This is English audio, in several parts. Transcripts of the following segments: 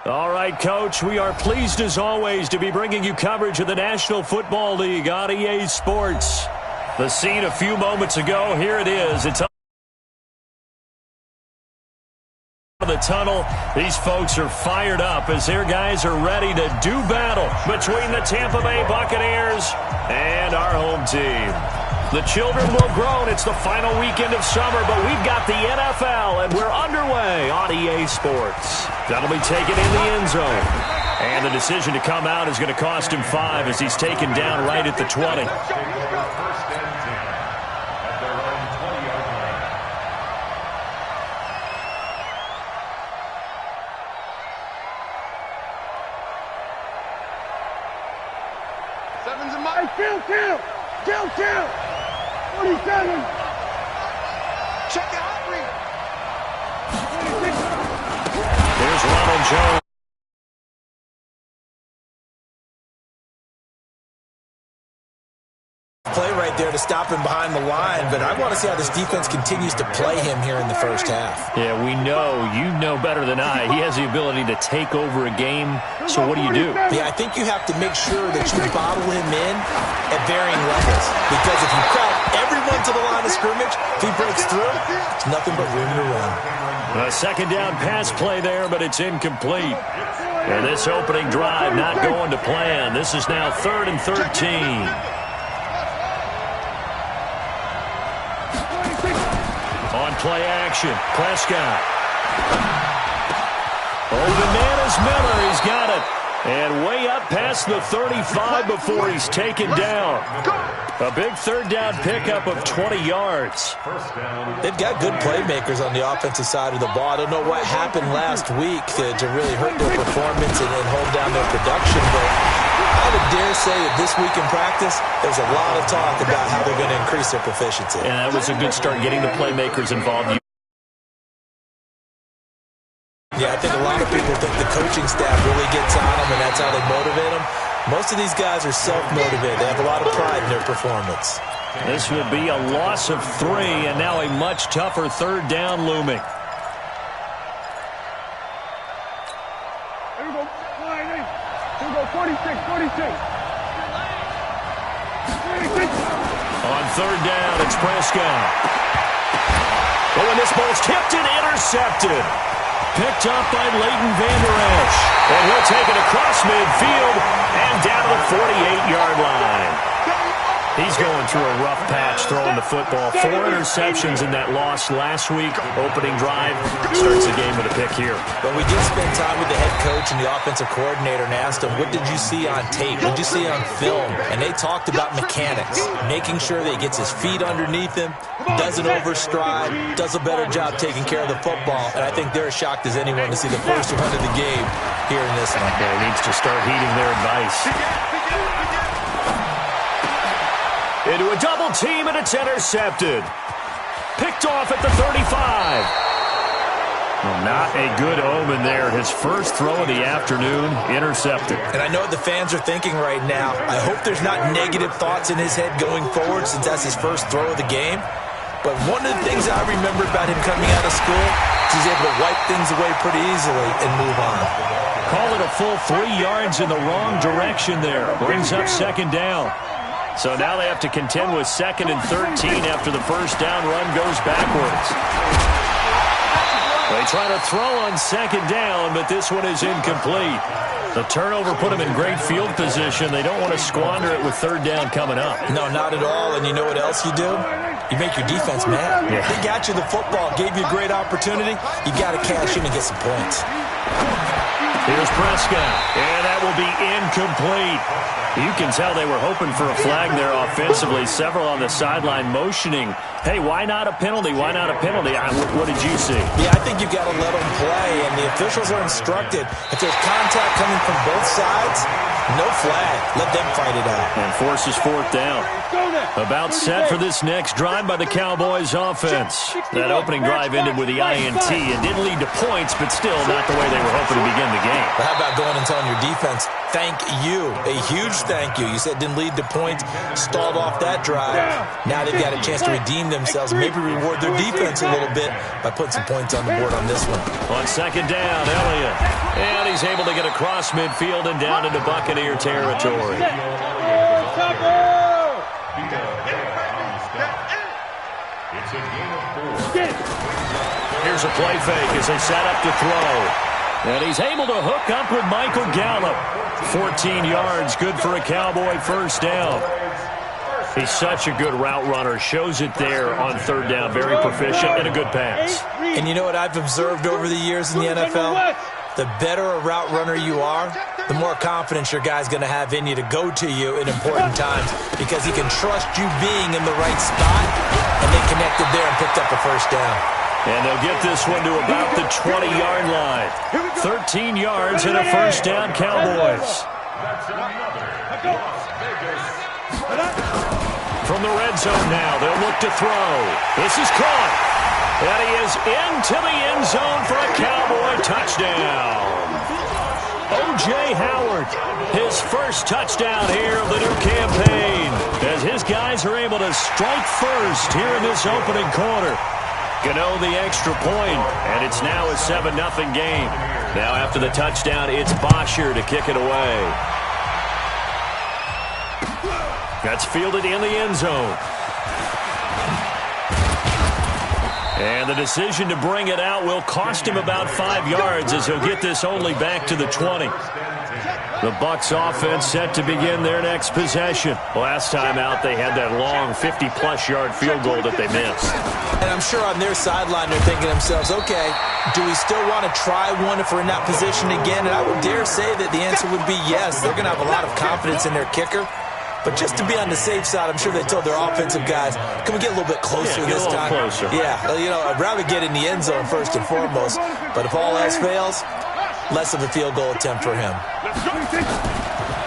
All right, Coach, we are pleased as always to be bringing you coverage of the National Football League on EA Sports. The scene a few moments ago, here it is. It's the tunnel. These folks are fired up as their guys are ready to do battle between the Tampa Bay Buccaneers and our home team. The children will groan. It's the final weekend of summer, but we've got the NFL, and we're underway on EA Sports. That'll be taken in the end zone. And the decision to come out is going to cost him 5 as he's taken down right at the 20. Kill! 47! Check out 3! There's Ronald Jones. Play right there to stop him behind the line, but I want to see how this defense continues to play him here in the first half. Yeah, we know. You know better than I. He has the ability to take over a game, so what do? Yeah, I think you have to make sure that you bottle him in at varying levels, because if you crowd everyone to the line of scrimmage, if he breaks through, it's nothing but room to run. A second down pass play there, but it's incomplete. And this opening drive not going to plan. This is now 3rd and 13. On play action, Prescott. Open man is Miller. He's got it. And way up past the 35 before he's taken down. A big third down pickup of 20 yards. They've got good playmakers on the offensive side of the ball. I don't know what happened last week to really hurt their performance and hold down their production, but I would dare say that this week in practice, there's a lot of talk about how they're going to increase their proficiency. And that was a good start, getting the playmakers involved. Yeah, I think a lot of people think the coaching staff really gets on them, and that's how they motivate them. Most of these guys are self-motivated. They have a lot of pride in their performance. This would be a loss of 3, and now a much tougher third down looming. Here we go. 46. On third down, it's Prescott. Oh, and this ball's tipped and intercepted. Picked up by Leighton Vander Esch. And he'll take it across midfield and down to the 48-yard line. He's going through a rough patch throwing the football. 4 interceptions in that loss last week. Opening drive starts the game with a pick here. But we did spend time with the head coach and the offensive coordinator and asked him, what did you see on tape? What did you see on film? And they talked about mechanics, making sure that he gets his feet underneath him, doesn't overstride, does a better job taking care of the football. And I think they're as shocked as anyone to see the first run of the game here in this one. He needs to start heeding their advice. Into a double team, and it's intercepted. Picked off at the 35. Well, not a good omen there. His first throw of the afternoon, intercepted. And I know what the fans are thinking right now. I hope there's not negative thoughts in his head going forward since that's his first throw of the game. But one of the things I remember about him coming out of school is he's able to wipe things away pretty easily and move on. Call it a full 3 yards in the wrong direction there. Brings up second down. So now they have to contend with 2nd and 13 after the first down run goes backwards. They try to throw on 2nd down, but this one is incomplete. The turnover put them in great field position. They don't want to squander it with 3rd down coming up. No, not at all. And you know what else you do? You make your defense mad. Yeah. They got you the football, gave you a great opportunity. You got to cash in and get some points. Here's Prescott, and that will be incomplete. You can tell they were hoping for a flag there offensively. Several on the sideline motioning, hey, why not a penalty? Why not a penalty? What did you see? Yeah, I think you've got to let them play, and the officials are instructed. If there's contact coming from both sides, No flag. Let them fight it out. And forces fourth down. About set for this next drive by the Cowboys offense. That opening drive ended with the INT and didn't lead to points, but still not the way they were hoping to begin the game. But how about going and telling your defense, thank you, a huge thank you. You said didn't lead to points, stalled off that drive. Now they've got a chance to redeem themselves, maybe reward their defense a little bit by putting some points on the board on this one. On second down, Elliott. And he's able to get across midfield and down into Buccaneer territory. Here's a play fake as they set up to throw. And he's able to hook up with Michael Gallup. 14 yards, good for a Cowboy first down. He's such a good route runner. Shows it there on third down. Very proficient and a good pass. And you know what I've observed over the years in the NFL? The better a route runner you are, the more confidence your guy's going to have in you to go to you in important times because he can trust you being in the right spot, and they connected there and picked up a first down. And they'll get this one to about the 20-yard line. 13 yards and a first down, Cowboys. From the red zone now, they'll look to throw. This is caught. And he is into the end zone for a Cowboy touchdown. O.J. Howard, his first touchdown here of the new campaign, as his guys are able to strike first here in this opening quarter. Gano the extra point, and it's now a 7-0 game. Now after the touchdown, it's Bosher to kick it away. That's fielded in the end zone. And the decision to bring it out will cost him about 5 yards as he'll get this only back to the 20. The Bucs offense set to begin their next possession. Last time out, they had that long 50-plus yard field goal that they missed. And I'm sure on their sideline they're thinking to themselves, okay, do we still want to try one if we're in that position again? And I would dare say that the answer would be yes. They're going to have a lot of confidence in their kicker. But just to be on the safe side, I'm sure they told their offensive guys, can we get a little bit closer this time? Closer. Yeah, you know, I'd rather get in the end zone first and foremost. But if all else fails, less of a field goal attempt for him.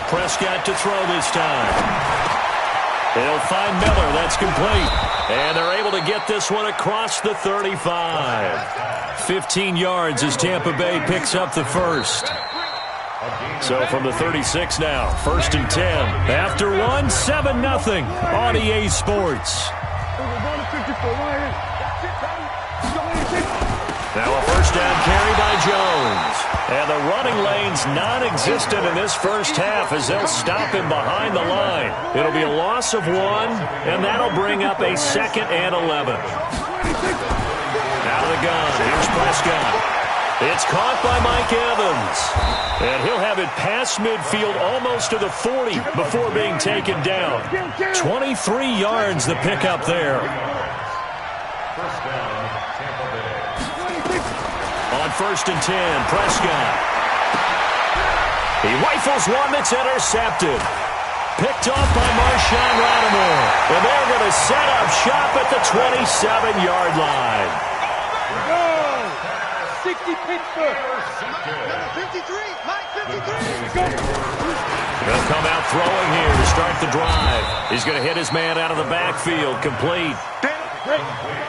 Prescott to throw this time. They'll find Miller. That's complete. And they're able to get this one across the 35. 15 yards as Tampa Bay picks up the first. So from the 36 now, 1st and 10. After one, 7-0 on EA Sports. Now a first down carry by Jones. And the running lane's non-existent in this first half as they'll stop him behind the line. It'll be a loss of 1, and that'll bring up a 2nd and 11. Out of the gun, here's Prescott. It's caught by Mike Evans. And he'll have it past midfield almost to the 40 before being taken down. 23 yards the pickup there. On 1st and 10, Prescott. He rifles one that's intercepted. Picked off by Marshawn Lattimore. And they're going to set up shop at the 27-yard line. 60 Pittsburgh. 53, Mike 53. He'll come out throwing here to start the drive. He's going to hit his man out of the backfield, complete.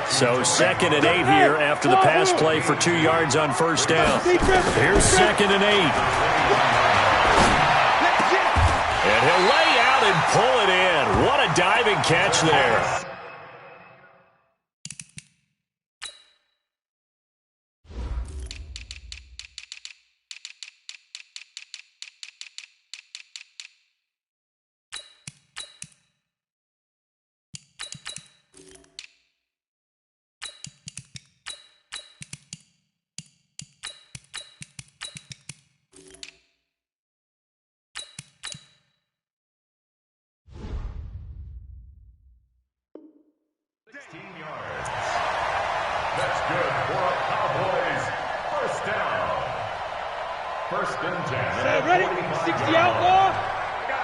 So 2nd and 8 here after the pass play for 2 yards on first down. Here's 2nd and 8. And he'll lay out and pull it in. What a diving catch there. That's good for a Cowboys first down. 1st and 10. Ready? 60 outlaw. I got.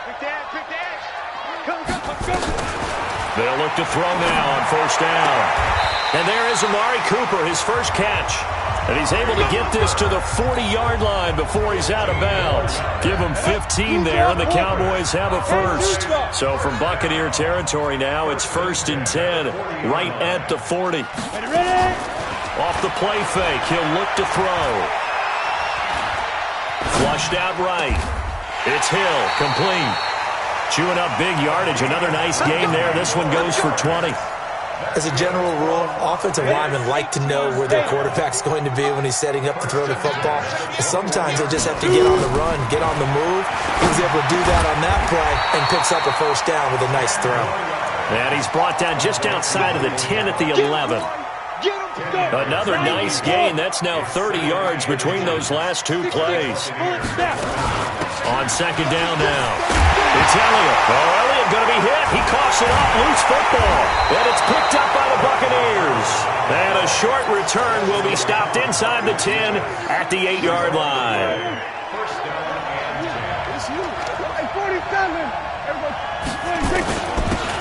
Quick dash. Come. They'll look to throw now on 1st down. And there is Amari Cooper, his first catch. And he's able to get this to the 40-yard line before he's out of bounds. Give him 15 there, and the Cowboys have a first. So from Buccaneer territory now, it's 1st and 10, right at the 40. Off the play fake, he'll look to throw. Flushed out right. It's Hill, complete. Chewing up big yardage, another nice game there. This one goes for 20. As a general rule, offensive linemen like to know where their quarterback's going to be when he's setting up to throw the football. But sometimes they just have to get on the run, get on the move. He was able to do that on that play and picks up a first down with a nice throw. And he's brought down just outside of the 10 at the 11. Another nice gain. That's now 30 yards between those last two plays. On second down now. It's Elliott. Oh, Elliott going to be hit. He coughs it up. Loose football. And it's picked up by the Buccaneers. And a short return will be stopped inside the 10 at the 8-yard line.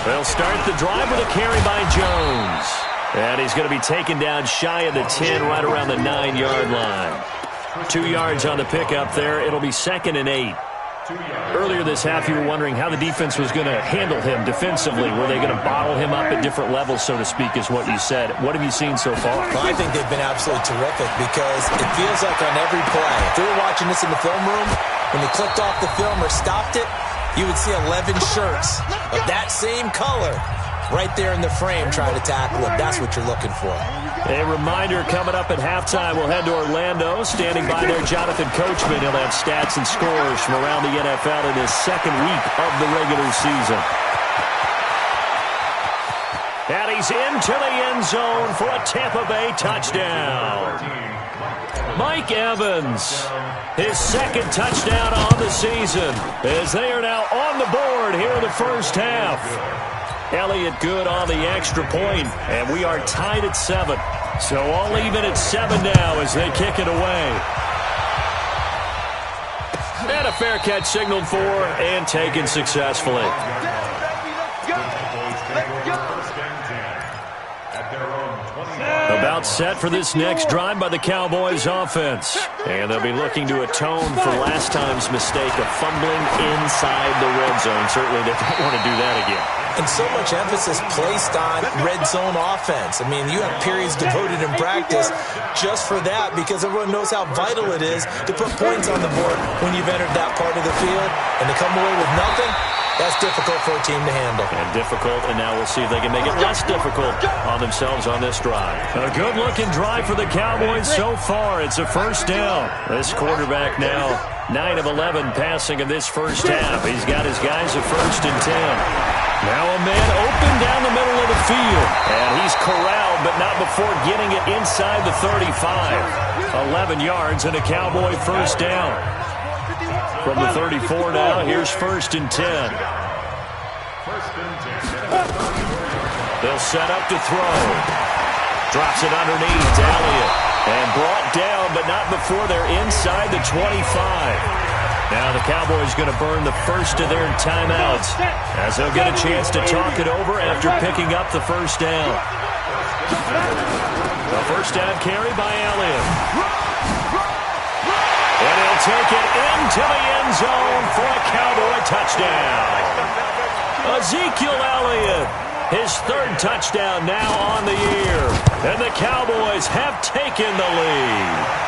They'll start the drive with a carry by Jones. And he's going to be taken down shy of the 10, right around the 9-yard line. 2 yards on the pickup there. It'll be 2nd and 8. Earlier this half, you were wondering how the defense was going to handle him defensively. Were they going to bottle him up at different levels, so to speak, is what you said. What have you seen so far? Well, I think they've been absolutely terrific because it feels like on every play, if they were watching this in the film room, when they clicked off the film or stopped it, you would see 11 shirts of that same color right there in the frame trying to tackle him. That's what you're looking for. A reminder coming up at halftime. We'll head to Orlando. Standing by there, Jonathan Coachman. He'll have stats and scores from around the NFL in his second week of the regular season. And he's into the end zone for a Tampa Bay touchdown. Mike Evans, his second touchdown on the season, as they are now on the board here in the first half. Elliott good on the extra point, and we are tied at 7. So all even at 7 now as they kick it away. And a fair catch signaled for and taken successfully. About set for this next drive by the Cowboys offense. And they'll be looking to atone for last time's mistake of fumbling inside the red zone. Certainly they don't want to do that again. And so much emphasis placed on red zone offense. I mean, you have periods devoted in practice just for that because everyone knows how vital it is to put points on the board when you've entered that part of the field. And to come away with nothing, that's difficult for a team to handle. And difficult, and now we'll see if they can make it less difficult on themselves on this drive. A good-looking drive for the Cowboys so far. It's a first down. This quarterback now 9 of 11 passing in this first half. He's got his guys at 1st and 10. Now a man open down the middle of the field. And he's corralled, but not before getting it inside the 35. 11 yards and a Cowboy first down. From the 34 now, here's 1st and 10. They'll set up to throw. Drops it underneath to Elliott. And brought down, but not before they're inside the 25. Now the Cowboys going to burn the first of their timeouts as they'll get a chance to talk it over after picking up the first down. The first down carry by Elliott. And he'll take it into the end zone for a Cowboy touchdown. Ezekiel Elliott, his 3rd touchdown now on the year. And the Cowboys have taken the lead.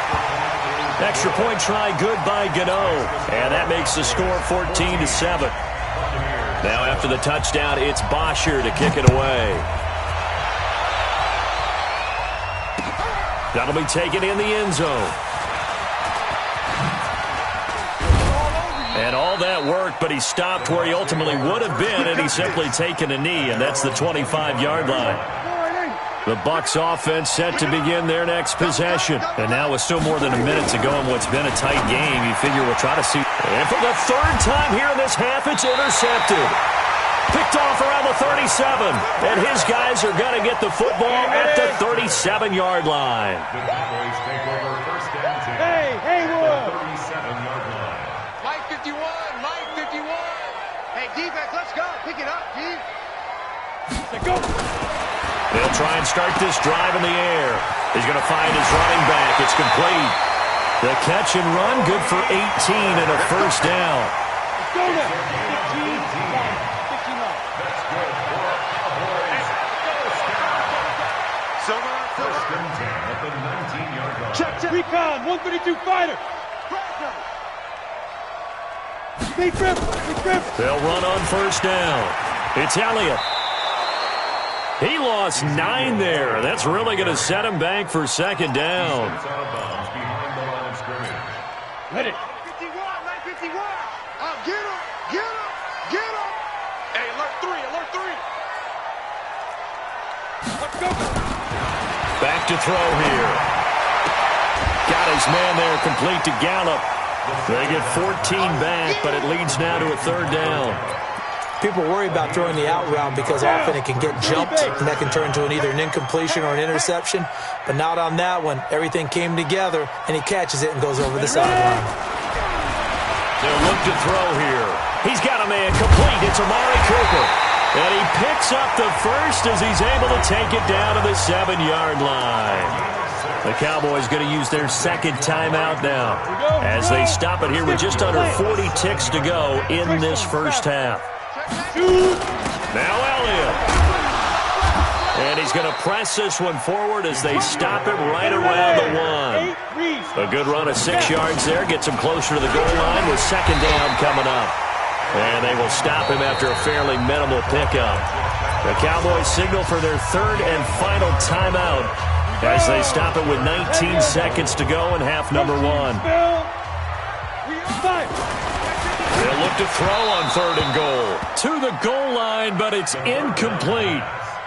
Extra point try good by Gano. And that makes the score 14-7. Now after the touchdown, it's Bosher to kick it away. That'll be taken in the end zone. And all that work, but he stopped where he ultimately would have been, and he's simply taken a knee, and that's the 25-yard line. The Bucs offense set to begin their next possession. And now with still more than a minute to go in what's been a tight game, you figure we'll try to see. And for the 3rd time here in this half, it's intercepted. Picked off around the 37. And his guys are going to get the football at the 37-yard line. The Cowboys take over 1st and 10. Hey, at the 37-yard line. Mike 51, Mike 51. Hey, defense, let's go. Pick it up, D. Let's go. They'll try and start this drive in the air. He's going to find his running back. It's complete. The catch and run, good for 18 and a first down. Let's go now. 15 yards. 15 yards. That's good for Cowboys. First and 10 at the 19-yard line. Check. Recon, 132 fighter. Stay grip. They'll run on first down. It's Elliott. He lost 9 there. That's really going to set him back for second down. Steps out of bounds behind the line of scrimmage. Ready. 51, 951. Get him. Hey, alert 3. Let's go. Back to throw here. Got his man there, complete to Gallup. They get 14 back, but it leads now to a third down. People worry about throwing the out route because often it can get jumped, and that can turn into either an incompletion or an interception. But not on that one. Everything came together, and he catches it and goes over the sideline. They'll look to throw here. He's got a man complete. It's Amari Cooper. And he picks up the first as he's able to take it down to the 7-yard line. The Cowboys going to use their second timeout now as they stop it here with just under 40 ticks to go in this first half. Now Elliott. And he's going to press this one forward as they stop it right around the 1. A good run of 6 yards there. Gets him closer to the goal line with second down coming up. And they will stop him after a fairly minimal pickup. The Cowboys signal for their third and final timeout as they stop it with 19 seconds to go in half number 1. They'll look to throw on third and goal. To the goal line, but it's incomplete.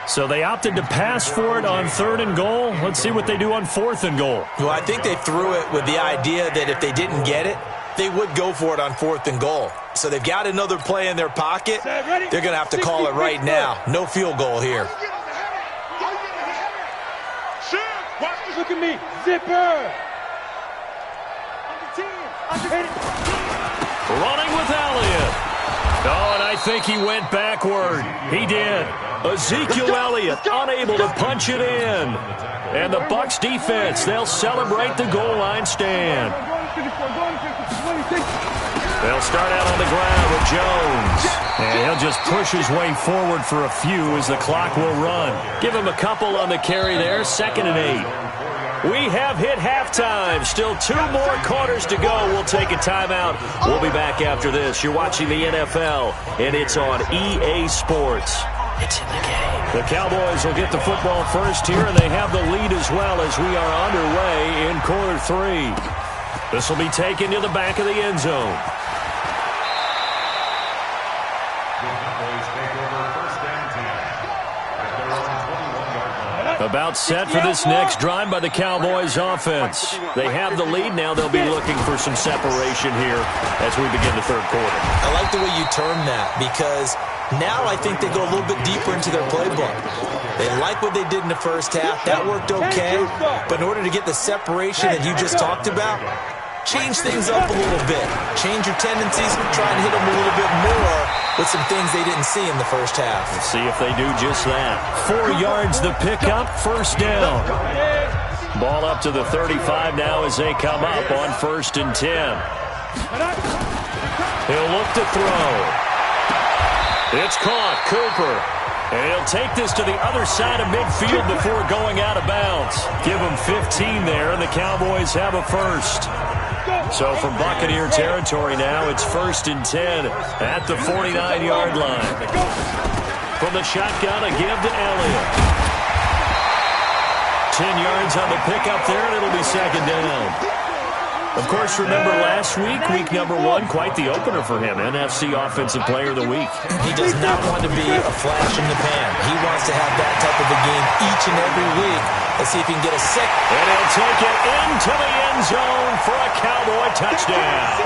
So they opted to pass for it on third and goal. Let's see what they do on fourth and goal. Well, I think they threw it with the idea that if they didn't get it, they would go for it on fourth and goal. So they've got another play in their pocket. They're going to have to call it right now. No field goal here. Look at me. Zipper. Running with Elliott. Oh, and I think he went backward. He did. Ezekiel Elliott unable to punch it in. And the Bucs defense, they'll celebrate the goal line stand. They'll start out on the ground with Jones. And he'll just push his way forward for a few as the clock will run. Give him a couple on the carry there, 2nd and 8. We have hit halftime. Still 2 more quarters to go. We'll take a timeout. We'll be back after this. You're watching the NFL, and it's on EA Sports. It's in the game. The Cowboys will get the football first here, and they have the lead as well as we are underway in quarter 3. This will be taken to the back of the end zone. About set for this next drive by the Cowboys offense. They have the lead. Now they'll be looking for some separation here as we begin the third quarter. I like the way you term that because now I think they go a little bit deeper into their playbook. They like what they did in the first half. That worked okay. But in order to get the separation that you just talked about, change things up a little bit. Change your tendencies, try and hit them a little bit more with some things they didn't see in the first half. Let's see if they do just that. 4 yards the pickup, first down. Ball up to the 35 now as they come up on 1st and 10. He'll look to throw. It's caught, Cooper. And he'll take this to the other side of midfield before going out of bounds. Give him 15 there, and the Cowboys have a first. So from Buccaneer territory now, it's 1st and 10 at the 49-yard line. From the shotgun, a give to Elliott. 10 yards on the pickup there, and it'll be second down. Of course, remember last week, week number 1, quite the opener for him, NFC Offensive Player of the Week. He does not want to be a flash in the pan. He wants to have that type of a game each and every week. Let's see if he can get a sick. And he'll take it into the end zone for a Cowboy touchdown.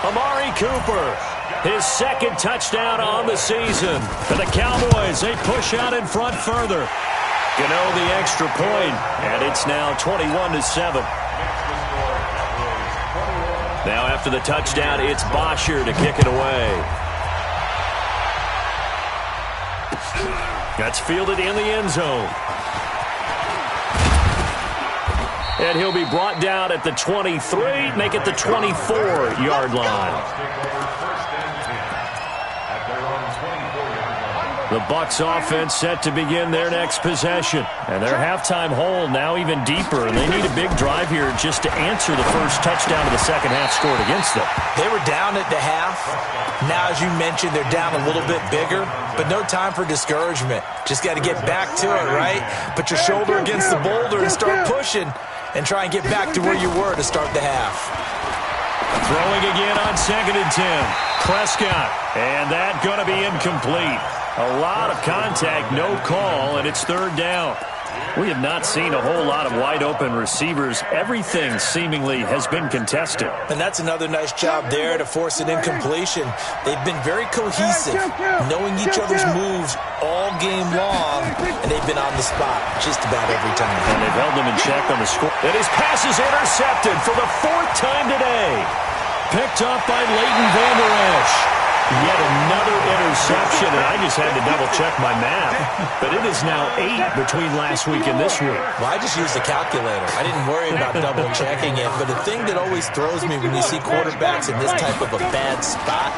Amari Cooper, his 2nd touchdown on the season. For the Cowboys, they push out in front further. Gano the extra point, and it's now 21-7. Now after the touchdown, it's Bosher to kick it away. That's fielded in the end zone. And he'll be brought down at the 23, make it the 24-yard line. The Bucs offense set to begin their next possession. And their halftime hole now even deeper, and they need a big drive here just to answer the first touchdown of the second half scored against them. They were down at the half. Now, as you mentioned, they're down a little bit bigger, but no time for discouragement. Just got to get back to it, right? Put your shoulder against the boulder and start pushing and try and get back to where you were to start the half. Throwing again on 2nd and 10. Prescott, and that going to be incomplete. A lot of contact, no call, and it's 3rd down. We have not seen a whole lot of wide-open receivers. Everything seemingly has been contested. And that's another nice job there to force an incompletion. They've been very cohesive, knowing each other's moves all game long, and they've been on the spot just about every time. And they've held them in check on the score. And his pass is intercepted for the 4th time today. Picked up by Leighton Vander Esch. Yet another interception, and I just had to double-check my math. But it is now 8 between last week and this week. Well, I just used a calculator. I didn't worry about double-checking it. But the thing that always throws me when you see quarterbacks in this type of a bad spot,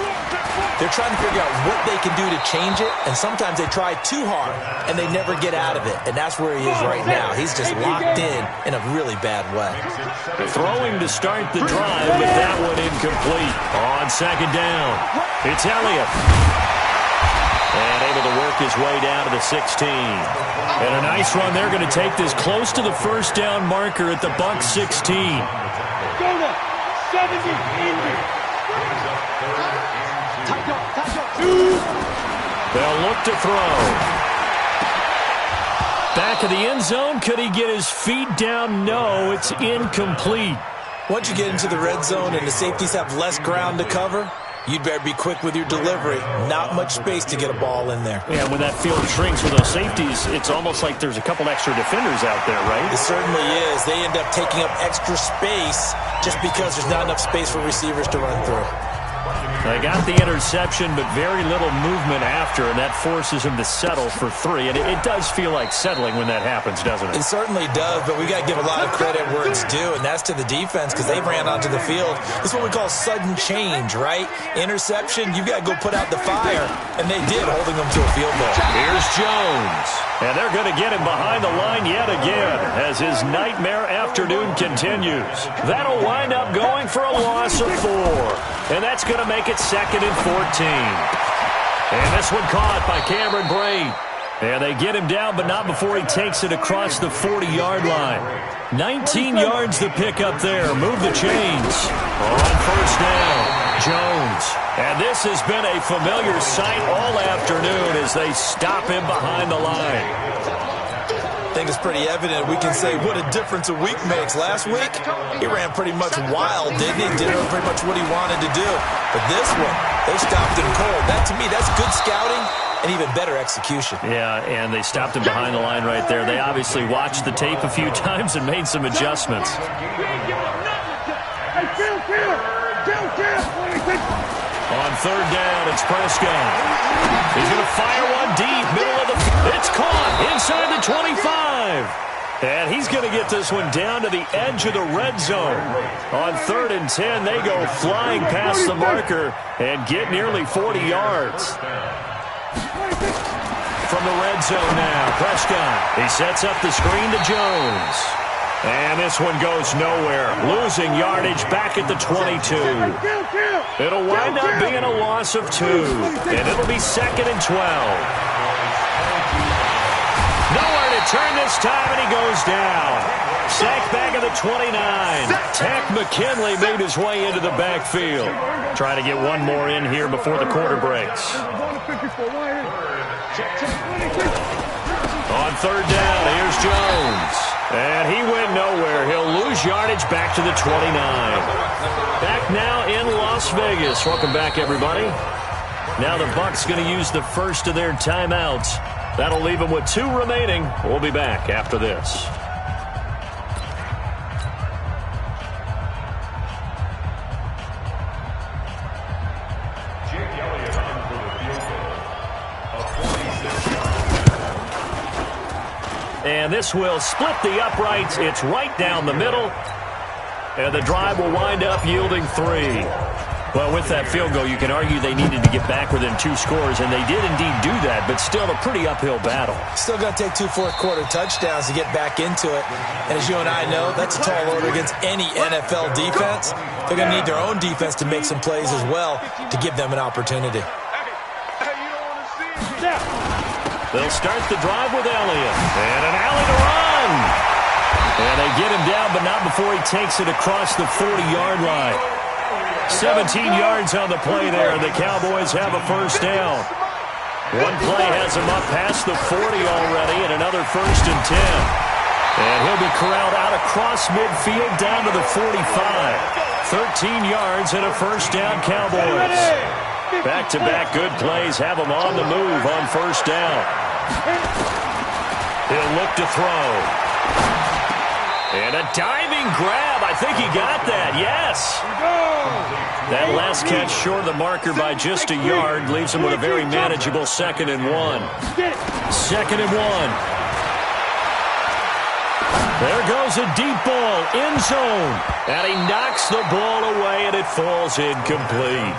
they're trying to figure out what they can do to change it, and sometimes they try too hard, and they never get out of it. And that's where he is right now. He's just locked in a really bad way. Throwing to start the drive, but that one incomplete. On 2nd down, it's Elliott. And able to work his way down to the 16. And a nice run. They're going to take this close to the 1st down marker at the Bucs 16. Go to 70, 80. They'll look to throw. Back of the end zone. Could he get his feet down? No, it's incomplete. Once you get into the red zone and the safeties have less ground to cover, you'd better be quick with your delivery. Not much space to get a ball in there. Yeah, when that field shrinks with those safeties, it's almost like there's a couple extra defenders out there, right? It certainly is. They end up taking up extra space just because there's not enough space for receivers to run through. They got the interception, but very little movement after, and that forces him to settle for 3. And it does feel like settling when that happens, doesn't it? It certainly does, but we got to give a lot of credit where it's due, and that's to the defense because they ran onto the field. This is what we call sudden change, right? Interception, you've got to go put out the fire, and they did, holding them to a field goal. Here's Jones, and they're going to get him behind the line yet again as his nightmare afternoon continues. That'll wind up going for a loss of 4, and that's going to make it 2nd and 14. And this one caught by Cameron Brate. And they get him down, but not before he takes it across the 40-yard line. 19 yards to pick up there. Move the chains. On 1st down, Jones. And this has been a familiar sight all afternoon as they stop him behind the line. I think it's pretty evident. We can say what a difference a week makes. Last week, he ran pretty much wild, didn't he? Did pretty much what he wanted to do. But this one, they stopped him cold. That, to me, that's good scouting and even better execution. Yeah, and they stopped him behind the line right there. They obviously watched the tape a few times and made some adjustments. On 3rd down, it's Prescott. He's going to fire one deep, middle of the field. It's caught inside the 25. And he's going to get this one down to the edge of the red zone. On 3rd and 10, they go flying past the marker and get nearly 40 yards. From the red zone now, Prescott. He sets up the screen to Jones. And this one goes nowhere. Losing yardage back at the 22. It'll wind up being a loss of 2. And it'll be 2nd and 12. Nowhere to turn this time, and he goes down. Sacked back at the 29. Tack McKinley made his way into the backfield. Trying to get one more in here before the quarter breaks. On 3rd down, here's Jones. And he went nowhere. He'll lose yardage back to the 29. Back now in Las Vegas. Welcome back, everybody. Now the Bucs going to use the first of their timeouts. That'll leave them with 2 remaining. We'll be back after this. and this will split the uprights. It's right down the middle, and the drive will wind up yielding 3. Well, with that field goal, you can argue they needed to get back within 2 scores, and they did indeed do that, but still a pretty uphill battle. Still going to take 2 fourth-quarter touchdowns to get back into it. And as you and I know, that's a tall order against any NFL defense. They're going to need their own defense to make some plays as well to give them an opportunity. They'll start the drive with Elliott, and an alley to run. And they get him down, but not before he takes it across the 40-yard line. 17 yards on the play there, and the Cowboys have a first down. One play has him up past the 40 already, and another 1st and 10. And he'll be corralled out across midfield down to the 45. 13 yards and a first down, Cowboys. Back-to-back good plays have him on the move on first down. He'll look to throw. And a diving grab. I think he got that. Yes. That last catch short of the marker by just a yard leaves him with a very manageable 2nd and 1. 2nd and 1. There goes a deep ball, end zone. And he knocks the ball away, and it falls incomplete.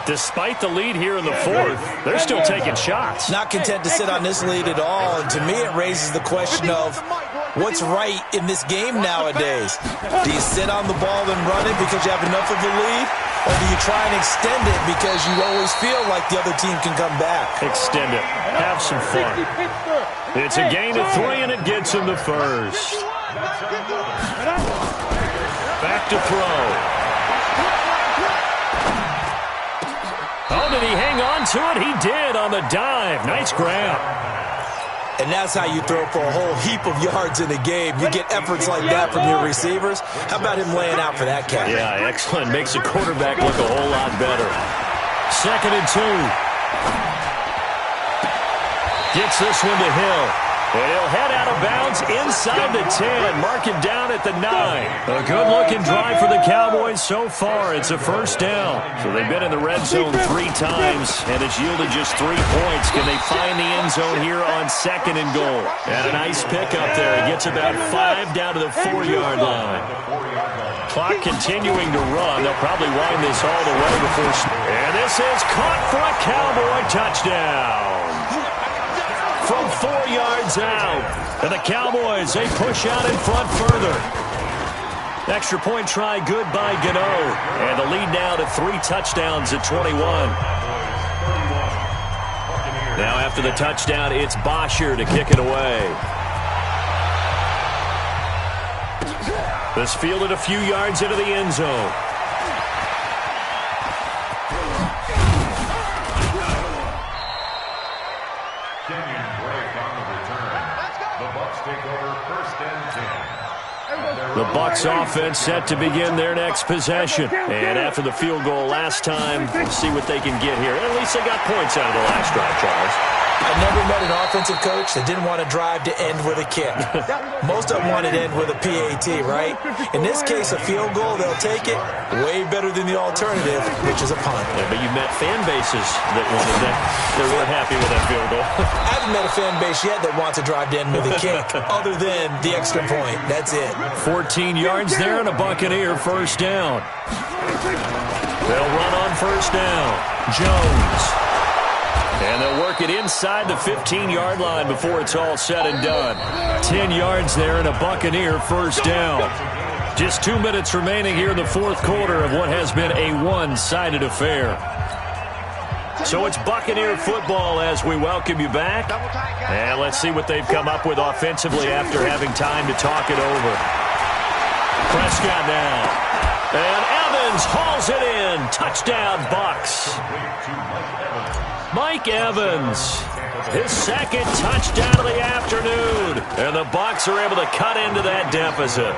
Despite the lead here in the 4th, they're still taking shots. Not content to sit on this lead at all, and to me it raises the question of what's right in this game nowadays. Do you sit on the ball and run it because you have enough of a lead, or do you try and extend it because you always feel like the other team can come back? Extend it. Have some fun. It's a gain of 3, and it gets him the first. Back to throw. Oh, did he hang on to it? He did on the dive. Nice grab. And that's how you throw for a whole heap of yards in a game. You get efforts like that from your receivers. How about him laying out for that catch? Yeah, excellent. Makes the quarterback look a whole lot better. 2nd and 2. Gets this one to Hill. And he'll head out of bounds inside the 10. Mark him down at the 9. A good-looking drive for the Cowboys so far. It's a first down. So they've been in the red zone 3 times, and it's yielded just 3 points. Can they find the end zone here on 2nd and goal? And a nice pickup there. He gets about 5 down to the 4-yard line. Clock continuing to run. They'll probably wind this all the way before. And this is caught for a Cowboy touchdown. From 4 yards out. And the Cowboys, they push out in front further. Extra point try good by Gano. And the lead now to 3 touchdowns at 21. Now after the touchdown, it's Bosher to kick it away. This fielded a few yards into the end zone. The Bucs offense set to begin their next possession. And after the field goal last time, we'll see what they can get here. At least they got points out of the last drive, Charles. I've never met an offensive coach that didn't want to drive to end with a kick. Most of them want to end with a PAT, right? In this case, a field goal, they'll take it. Way better than the alternative, which is a punt. Yeah, but you've met fan bases that wanted that. They weren't happy with that field goal. I haven't met a fan base yet that wants to drive to end with a kick, other than the extra point. That's it. 14 yards there and a Buccaneer first down. They'll run on first down. Jones. And they'll work it inside the 15-yard line before it's all said and done. 10 yards there and a Buccaneer first down. Just 2 minutes remaining here in the 4th quarter of what has been a one-sided affair. So it's Buccaneer football as we welcome you back. And let's see what they've come up with offensively after having time to talk it over. Prescott now. And Evans hauls it in. Touchdown, Bucs. Mike Evans, his 2nd touchdown of the afternoon. And the Bucs are able to cut into that deficit.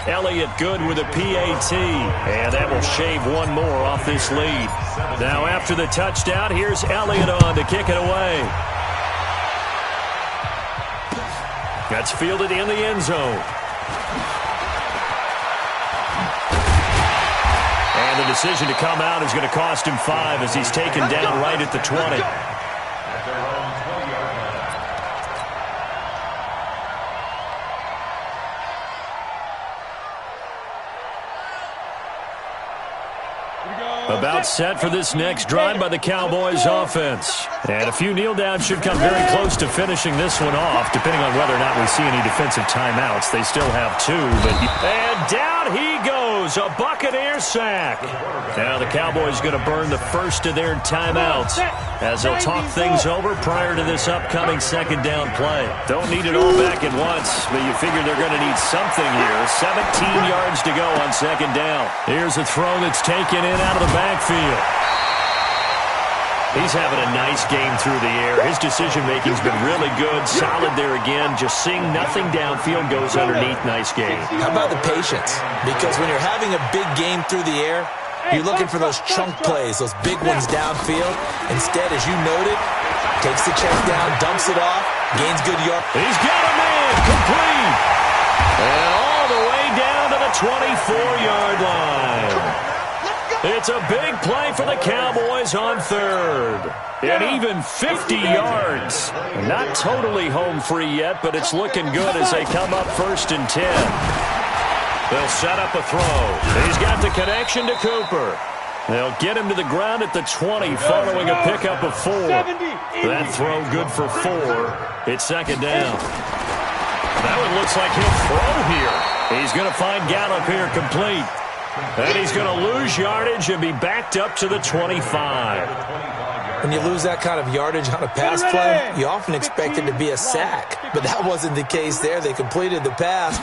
Elliott good with a PAT. And that will shave one more off this lead. Now after the touchdown, here's Elliott on to kick it away. That's fielded in the end zone. And the decision to come out is going to cost him 5 as he's taken down right at the 20. About set for this next drive by the Cowboys offense. And a few kneel downs should come very close to finishing this one off, depending on whether or not we see any defensive timeouts. They still have 2. And down he goes, a Buccaneer sack. Now the Cowboys going to burn the first of their timeouts as they'll talk things over prior to this upcoming second down play. Don't need it all back at once, but you figure they're going to need something here. 17 yards to go on second down. Here's a throw that's taken in out of the backfield. He's having a nice game through the air. His decision-making's been really good. Solid there again. Just seeing nothing downfield goes underneath. Nice game. How about the patience? Because when you're having a big game through the air, you're looking for those chunk plays, those big ones downfield. Instead, as you noted, takes the check down, dumps it off, gains good yard. He's got a man. Complete. And all the way down to the 24-yard line. It's a big play for the Cowboys on third. And even 50 yards. Not totally home free yet, but it's looking good as they come up 1st and 10. They'll set up a throw. He's got the connection to Cooper. They'll get him to the ground at the 20 following a pickup of 4. That throw good for 4. It's second down. That one looks like he'll throw here. He's going to find Gallup here complete. And he's going to lose yardage and be backed up to the 25. When you lose that kind of yardage on a pass play, you often expect it to be a sack. But that wasn't the case there. They completed the pass.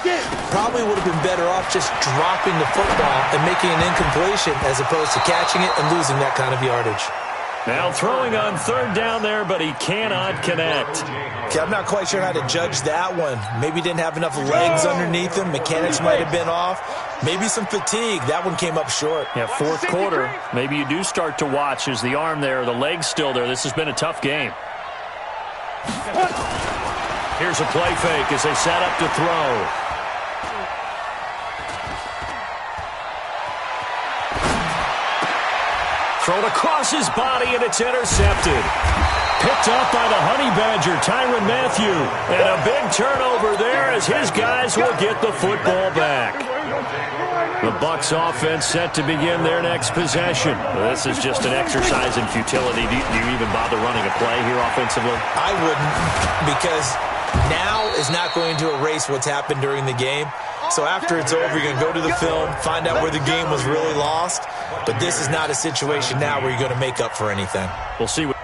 Probably would have been better off just dropping the football and making an incompletion as opposed to catching it and losing that kind of yardage. Now throwing on third down there, but he cannot connect. Okay, I'm not quite sure how to judge that one. Maybe didn't have enough legs underneath him. Mechanics might have been off. Maybe some fatigue. That one came up short. Yeah, fourth quarter. Maybe you do start to watch. Is the arm there, the leg's still there. This has been a tough game. Here's a play fake as they set up to throw. Thrown across his body, and it's intercepted. Picked up by the Honey Badger, Tyrann Mathieu. And a big turnover there as his guys will get the football back. The Bucs offense set to begin their next possession. This is just an exercise in futility. Do you even bother running a play here offensively? I wouldn't, because now is not going to erase what's happened during the game. So after it's over, you're going to go to the film, find out where the game was really lost. But this is not a situation now where you're going to make up for anything. We'll see what